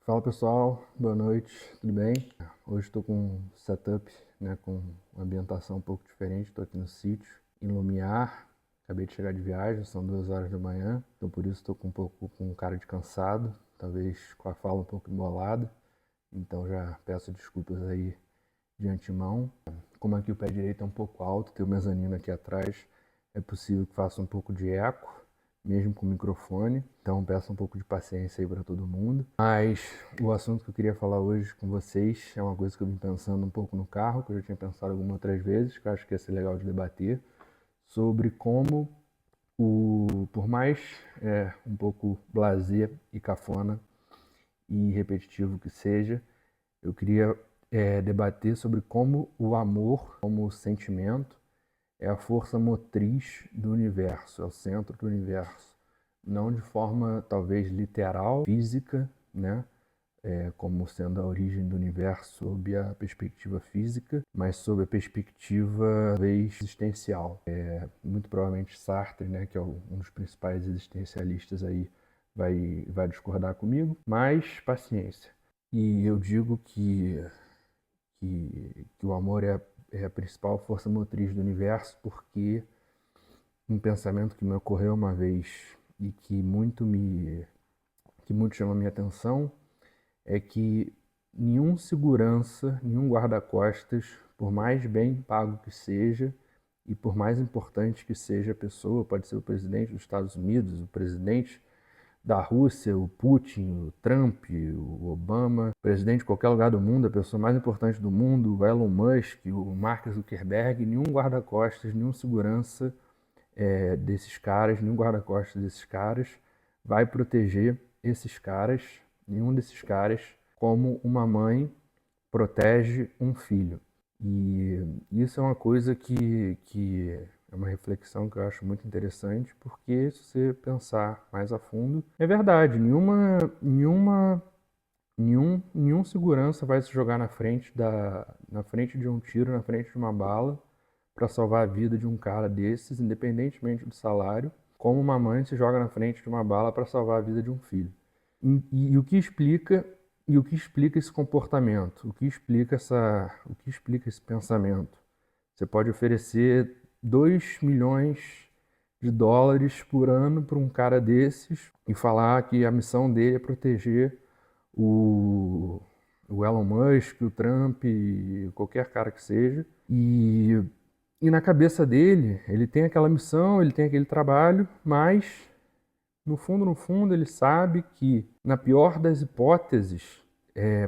Fala pessoal, boa noite, tudo bem? Hoje estou com um setup, com uma ambientação um pouco diferente. Estou aqui no sítio, em Lumiar. Acabei de chegar de viagem, são 2 horas da manhã, então por isso estou com um pouco com cara de cansado, talvez com a fala um pouco embolada. Então já peço desculpas aí de antemão. Como aqui o pé direito é um pouco alto, tem o mezanino aqui atrás, é possível que faça um pouco de eco, mesmo com o microfone. Então peço um pouco de paciência aí para todo mundo. Mas o assunto que eu queria falar hoje com vocês é uma coisa que eu vim pensando um pouco no carro, que eu já tinha pensado algumas outras vezes, que eu acho que ia ser legal de debater, sobre como por mais um pouco blasé e cafona e repetitivo que seja, eu queria debater sobre como o amor, como sentimento, é a força motriz do universo, é o centro do universo. Não de forma talvez literal, física, né? Como sendo a origem do universo sob a perspectiva física, mas sob a perspectiva talvez existencial. Muito provavelmente Sartre, né, que é um dos principais existencialistas aí, vai discordar comigo, mas paciência. E eu digo que o amor é a principal força motriz do universo, porque um pensamento que me ocorreu uma vez e que muito chama a minha atenção é que nenhum segurança, nenhum guarda-costas, por mais bem pago que seja e por mais importante que seja a pessoa, pode ser o presidente dos Estados Unidos, o presidente da Rússia, o Putin, o Trump, o Obama, presidente de qualquer lugar do mundo, a pessoa mais importante do mundo, o Elon Musk, o Mark Zuckerberg, nenhum guarda-costas, nenhum segurança desses caras, nenhum guarda-costas desses caras vai proteger esses caras, nenhum desses caras, como uma mãe protege um filho. E isso é uma coisa que é uma reflexão que eu acho muito interessante, porque se você pensar mais a fundo, é verdade, nenhum segurança vai se jogar na frente de um tiro, na frente de uma bala, para salvar a vida de um cara desses, independentemente do salário, como uma mãe se joga na frente de uma bala para salvar a vida de um filho. E o que explica esse comportamento? O que explica esse pensamento? Você pode oferecer 2 milhões de dólares por ano para um cara desses e falar que a missão dele é proteger o, o Elon Musk, o Trump, qualquer cara que seja. E na cabeça dele, ele tem aquela missão, ele tem aquele trabalho, mas no fundo, ele sabe que, na pior das hipóteses,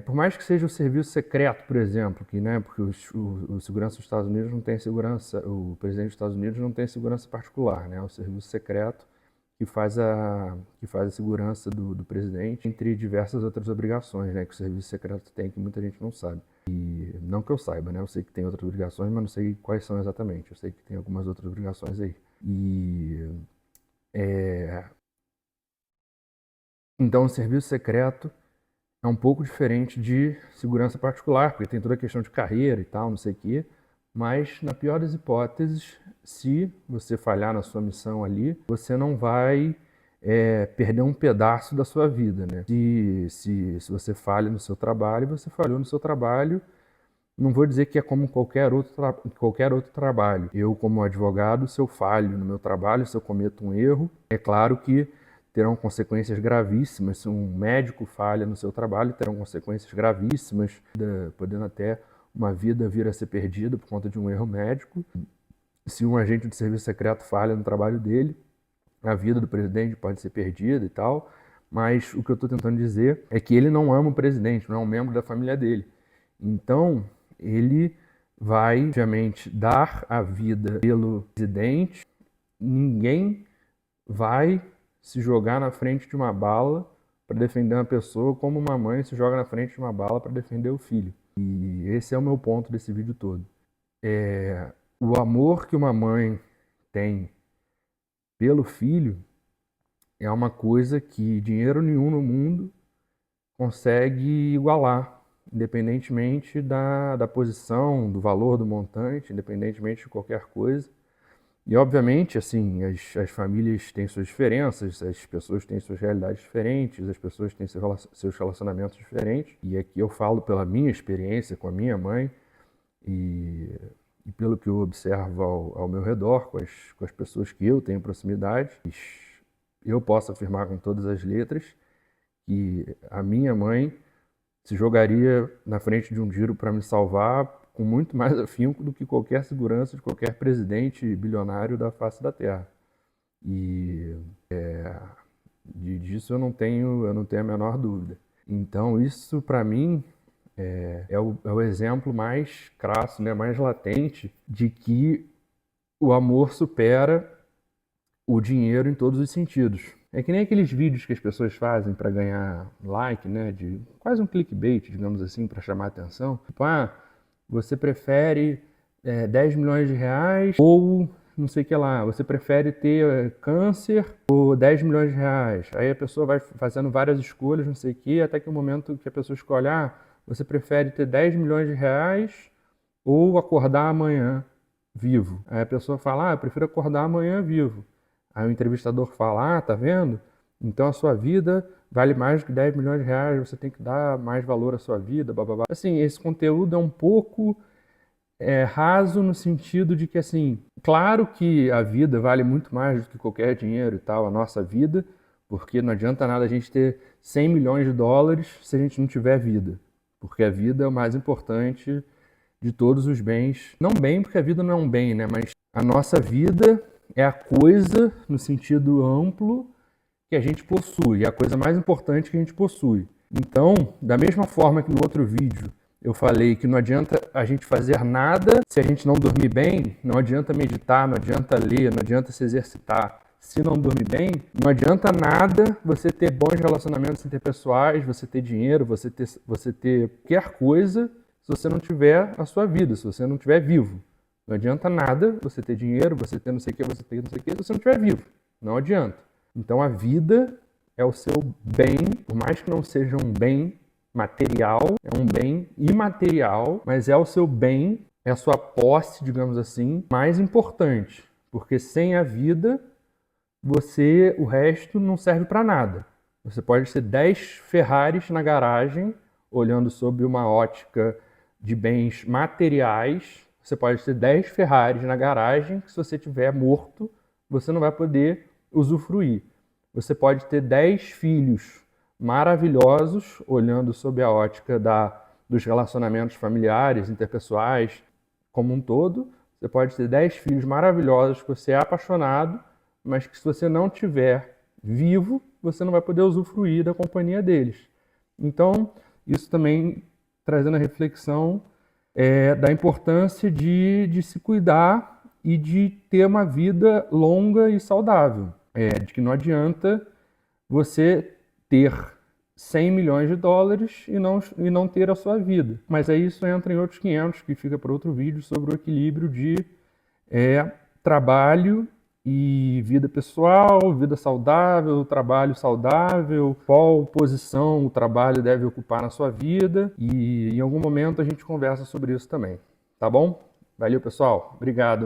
por mais que seja o serviço secreto, por exemplo, porque o segurança dos Estados Unidos não tem segurança, o presidente dos Estados Unidos não tem segurança particular, né? É o serviço secreto que faz a segurança do presidente, entre diversas outras obrigações, né, que o serviço secreto tem, que muita gente não sabe. E não que eu saiba, né? Eu sei que tem outras obrigações, mas não sei quais são exatamente. Eu sei que tem algumas outras obrigações aí. E então o serviço secreto é um pouco diferente de segurança particular, porque tem toda a questão de carreira e tal, não sei o quê. Mas, na pior das hipóteses, se você falhar na sua missão ali, você não vai perder um pedaço da sua vida, né? Se você falha no seu trabalho, você falhou no seu trabalho. Não vou dizer que é como qualquer outro trabalho. Eu, como advogado, se eu falho no meu trabalho, se eu cometo um erro, é claro que terão consequências gravíssimas. Se um médico falha no seu trabalho, terão consequências gravíssimas, podendo até uma vida vir a ser perdida por conta de um erro médico. Se um agente de serviço secreto falha no trabalho dele, a vida do presidente pode ser perdida e tal. Mas o que eu estou tentando dizer é que ele não ama o presidente, não é um membro da família dele. Então, ele vai, obviamente, dar a vida pelo presidente. Ninguém vai se jogar na frente de uma bala para defender uma pessoa como uma mãe se joga na frente de uma bala para defender o filho. E esse é o meu ponto desse vídeo todo. O amor que uma mãe tem pelo filho é uma coisa que dinheiro nenhum no mundo consegue igualar, independentemente da posição, do valor do montante, independentemente de qualquer coisa. E, obviamente, assim, as famílias têm suas diferenças, as pessoas têm suas realidades diferentes, as pessoas têm seus relacionamentos diferentes. E aqui eu falo pela minha experiência com a minha mãe e, e pelo que eu observo ao meu redor, com as pessoas que eu tenho proximidade. Eu posso afirmar com todas as letras que a minha mãe se jogaria na frente de um tiro para me salvar com muito mais afinco do que qualquer segurança de qualquer presidente bilionário da face da Terra. E disso eu não tenho a menor dúvida. Então isso para mim é o exemplo mais crasso, né, mais latente de que o amor supera o dinheiro em todos os sentidos. É que nem aqueles vídeos que as pessoas fazem para ganhar like, né, de quase um clickbait, digamos assim, para chamar a atenção. Tipo, você prefere 10 milhões de reais ou não sei o que lá, você prefere ter câncer ou 10 milhões de reais. Aí a pessoa vai fazendo várias escolhas, não sei o que, até que o momento que a pessoa escolhe, você prefere ter 10 milhões de reais ou acordar amanhã vivo. Aí a pessoa fala, eu prefiro acordar amanhã vivo. Aí o entrevistador fala, tá vendo? Então a sua vida vale mais do que 10 milhões de reais, você tem que dar mais valor à sua vida, blá. Assim, esse conteúdo é um pouco raso no sentido de que, assim, claro que a vida vale muito mais do que qualquer dinheiro e tal, a nossa vida, porque não adianta nada a gente ter 100 milhões de dólares se a gente não tiver vida. Porque a vida é o mais importante de todos os bens. Não bem, porque a vida não é um bem, né? Mas a nossa vida é a coisa, no sentido amplo, que a gente possui. É a coisa mais importante que a gente possui. Então, da mesma forma que no outro vídeo eu falei que não adianta a gente fazer nada se a gente não dormir bem, não adianta meditar, não adianta ler, não adianta se exercitar. Se não dormir bem, não adianta nada você ter bons relacionamentos interpessoais, você ter dinheiro, você ter qualquer coisa se você não tiver a sua vida, se você não estiver vivo. Não adianta nada você ter dinheiro, você ter não sei o que, você ter não sei o que, se você não estiver vivo. Não adianta. Então a vida é o seu bem, por mais que não seja um bem material, é um bem imaterial, mas é o seu bem, é a sua posse, digamos assim, mais importante. Porque sem a vida, o resto não serve para nada. Você pode ter 10 Ferraris na garagem, olhando sob uma ótica de bens materiais. Você pode ter 10 Ferraris na garagem, que se você estiver morto, você não vai poder usufruir. Você pode ter 10 filhos maravilhosos, olhando sob a ótica dos relacionamentos familiares, interpessoais, como um todo. Você pode ter 10 filhos maravilhosos que você é apaixonado, mas que se você não tiver vivo, você não vai poder usufruir da companhia deles. Então, isso também trazendo a reflexão da importância de se cuidar e de ter uma vida longa e saudável. De que não adianta você ter 100 milhões de dólares e não ter a sua vida. Mas aí isso entra em outros 500, que fica para outro vídeo, sobre o equilíbrio de trabalho e vida pessoal, vida saudável, trabalho saudável, qual posição o trabalho deve ocupar na sua vida, e em algum momento a gente conversa sobre isso também, tá bom? Valeu, pessoal. Obrigado.